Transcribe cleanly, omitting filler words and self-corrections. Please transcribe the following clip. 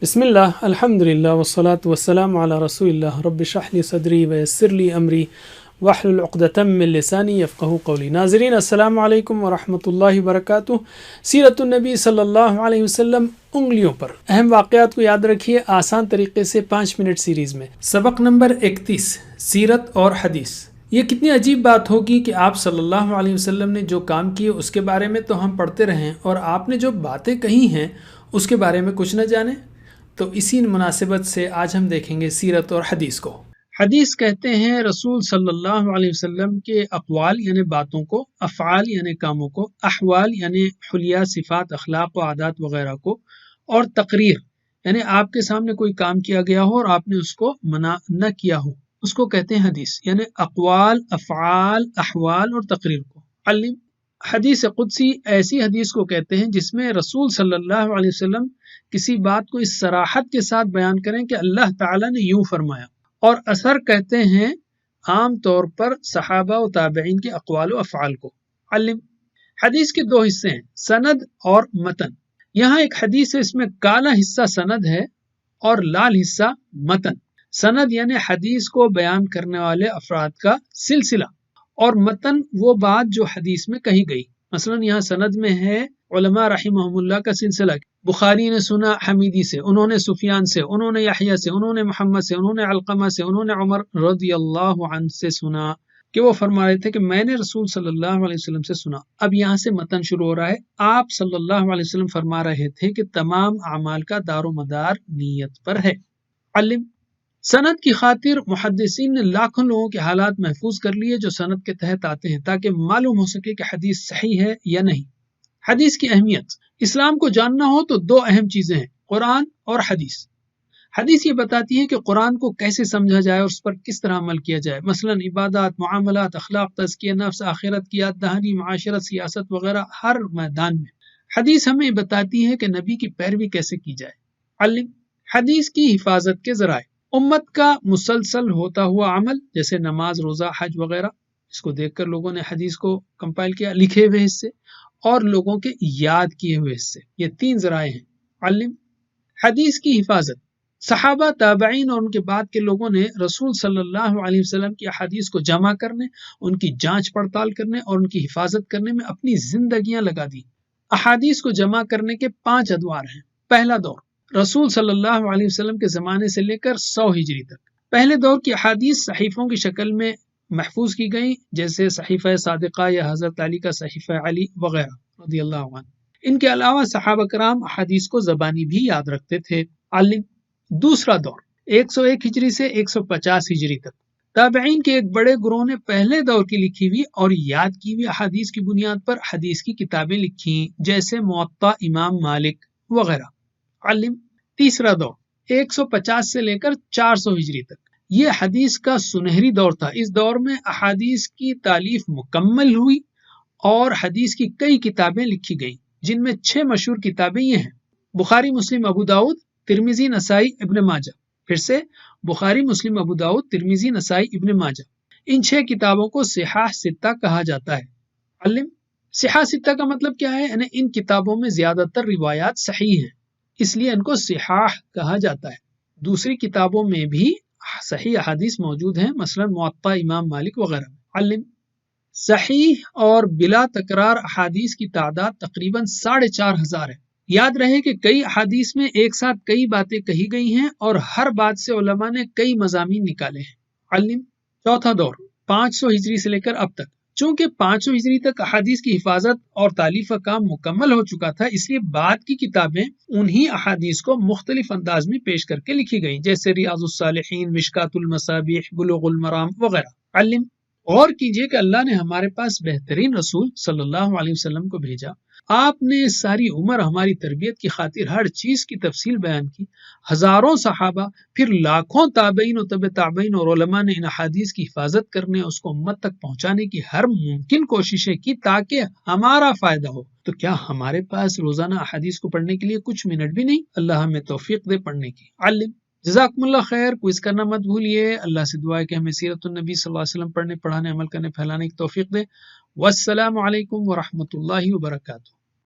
بسم اللہ الحمد للہ والصلاة والسلام علی رسول اللہ رب اشرح لی صدری ویسر لی امری واحلل عقدۃ من لسانی یفقہوا قولی۔ ناظرین السلام علیکم ورحمۃ اللہ وبرکاتہ۔ سیرت النبی صلی اللہ علیہ وسلم انگلیوں پر اہم واقعات کو یاد رکھیے آسان طریقے سے 5 منٹ سیریز میں۔ سبق نمبر 31، سیرت اور حدیث۔ یہ کتنی عجیب بات ہوگی کہ آپ صلی اللہ علیہ وسلم نے جو کام کیے اس کے بارے میں تو ہم پڑھتے رہیں اور آپ نے جو باتیں کہی ہیں اس کے بارے میں کچھ نہ جانیں۔ تو اسی مناسبت سے آج ہم دیکھیں گے سیرت اور حدیث کو۔ حدیث کہتے ہیں رسول صلی اللہ علیہ وسلم کے اقوال یعنی باتوں کو، افعال یعنی کاموں کو، احوال یعنی حلیہ صفات اخلاق و عادات وغیرہ کو، اور تقریر یعنی آپ کے سامنے کوئی کام کیا گیا ہو اور آپ نے اس کو منع نہ کیا ہو، اس کو کہتے ہیں حدیث، یعنی اقوال، افعال، احوال اور تقریر کو۔ علم حدیث قدسی ایسی حدیث کو کہتے ہیں جس میں رسول صلی اللہ علیہ وسلم کسی بات کو اس صراحت کے ساتھ بیان کریں کہ اللہ تعالیٰ نے یوں فرمایا، اور اثر کہتے ہیں عام طور پر صحابہ و تابعین کے اقوال و افعال کو۔ علم حدیث کے 2 حصے ہیں، سند اور متن۔ یہاں ایک حدیث ہے، اس میں کالا حصہ سند ہے اور لال حصہ متن۔ سند یعنی حدیث کو بیان کرنے والے افراد کا سلسلہ، اور متن وہ بات جو حدیث میں کہی گئی۔ مثلا یہاں سند میں ہے علماء رحمہم اللہ کا سلسلہ، بخاری نے سنا حمیدی سے، انہوں نے سفیان سے، انہوں نے یحییٰ سے، انہوں نے محمد سے، انہوں نے علقمہ سے، انہوں نے عمر رضی اللہ عنہ سے سنا کہ وہ فرما رہے تھے کہ میں نے رسول صلی اللہ علیہ وسلم سے سنا۔ اب یہاں سے متن شروع ہو رہا ہے۔ آپ صلی اللہ علیہ وسلم فرما رہے تھے کہ تمام اعمال کا دار و مدار نیت پر ہے۔ علم سند کی خاطر محدثین نے لاکھوں لوگوں کے حالات محفوظ کر لیے جو سند کے تحت آتے ہیں، تاکہ معلوم ہو سکے کہ حدیث صحیح ہے یا نہیں۔ حدیث کی اہمیت، اسلام کو جاننا ہو تو 2 اہم چیزیں ہیں، قرآن اور حدیث۔ حدیث یہ بتاتی ہے کہ قرآن کو کیسے سمجھا جائے اور اس پر کس طرح عمل کیا جائے، مثلا عبادات، معاملات، اخلاق، تزکیہ نفس، آخرت کی یاد دہانی، معاشرت، سیاست وغیرہ ہر میدان میں۔ حدیث ہمیں بتاتی ہے کہ نبی کی پیروی کیسے کی جائے۔ علم حدیث کی حفاظت کے ذرائع، امت کا مسلسل ہوتا ہوا عمل جیسے نماز، روزہ، حج وغیرہ، اس کو دیکھ کر لوگوں نے حدیث کو کمپائل کیا، لکھے ہوئے حصے اور لوگوں کے یاد کیے ہوئے حصے، یہ 3 ذرائع ہیں۔ علم حدیث کی حفاظت، صحابہ، تابعین اور ان کے بعد کے لوگوں نے رسول صلی اللہ علیہ وسلم کی احادیث کو جمع کرنے، ان کی جانچ پڑتال کرنے اور ان کی حفاظت کرنے میں اپنی زندگیاں لگا دی۔ احادیث کو جمع کرنے کے 5 ادوار ہیں۔ پہلا دور رسول صلی اللہ علیہ وسلم کے زمانے سے لے کر 100 ہجری تک۔ پہلے دور کی احادیث صحیفوں کی شکل میں محفوظ کی گئی، جیسے صحیفہ صادقہ یا حضرت علی کا صحیفہ علی وغیرہ رضی اللہ عنہ۔ ان کے علاوہ صحابہ کرام احادیث کو زبانی بھی یاد رکھتے تھے۔ علم دوسرا دور 101 ہجری سے 150 ہجری تک، تابعین کے ایک بڑے گروہ نے پہلے دور کی لکھی ہوئی اور یاد کی ہوئی احادیث کی بنیاد پر حدیث کی کتابیں لکھی، جیسے موطا امام مالک وغیرہ۔ علم تیسرا دور 150 سے لے کر 400 ہجری تک، یہ حدیث کا سنہری دور تھا۔ اس دور میں احادیث کی تالیف مکمل ہوئی اور حدیث کی کئی کتابیں لکھی گئیں، جن میں 6 مشہور کتابیں یہ ہیں: بخاری، مسلم، ابو داؤد، ترمذی، نسائی، ابن ماجہ۔ پھر سے بخاری، مسلم، ابو داؤد، ترمذی، نسائی، ابن ماجہ۔ ان 6 کتابوں کو صحاح ستہ کہا جاتا ہے۔ علم صحاح ستہ کا مطلب کیا ہے؟ یعنی ان کتابوں میں زیادہ تر روایات صحیح ہیں، اس لیے ان کو صحاح کہا جاتا ہے۔ دوسری کتابوں میں بھی صحیح احادیث موجود ہیں، مثلا موطا امام مالک وغیرہ۔ علم صحیح اور بلا تکرار احادیث کی تعداد تقریباً 4,500 ہے۔ یاد رہے کہ کئی احادیث میں ایک ساتھ کئی باتیں کہی گئی ہیں اور ہر بات سے علماء نے کئی مضامین نکالے ہیں۔ علم چوتھا دور 500 ہجری سے لے کر اب تک، چونکہ 500 ہجری تک احادیث کی حفاظت اور تالیف کا کام مکمل ہو چکا تھا، اس لیے بعد کی کتابیں انہی احادیث کو مختلف انداز میں پیش کر کے لکھی گئیں، جیسے ریاض الصالحین، مشکات المصابیح، بلوغ المرام وغیرہ۔ علم غور کیجئے کہ اللہ نے ہمارے پاس بہترین رسول صلی اللہ علیہ وسلم کو بھیجا، آپ نے ساری عمر ہماری تربیت کی خاطر ہر چیز کی تفصیل بیان کی، ہزاروں صحابہ، پھر لاکھوں تابعین و تبع تابعین اور علماء نے ان احادیث کی حفاظت کرنے، اس کو امت تک پہنچانے کی ہر ممکن کوششیں کی تاکہ ہمارا فائدہ ہو۔ تو کیا ہمارے پاس روزانہ احادیث کو پڑھنے کے لیے کچھ منٹ بھی نہیں؟ اللہ ہمیں توفیق دے پڑھنے کی۔ علم جزاکم اللہ خیر، کوئز کرنا مت بھولیے۔ اللہ سے دعا ہے کہ ہمیں سیرت النبی صلی اللہ علیہ وسلم پڑھنے، پڑھانے، عمل کرنے، پھیلانے کی توفیق دے۔ والسلام علیکم ورحمۃ اللہ وبرکاتہ۔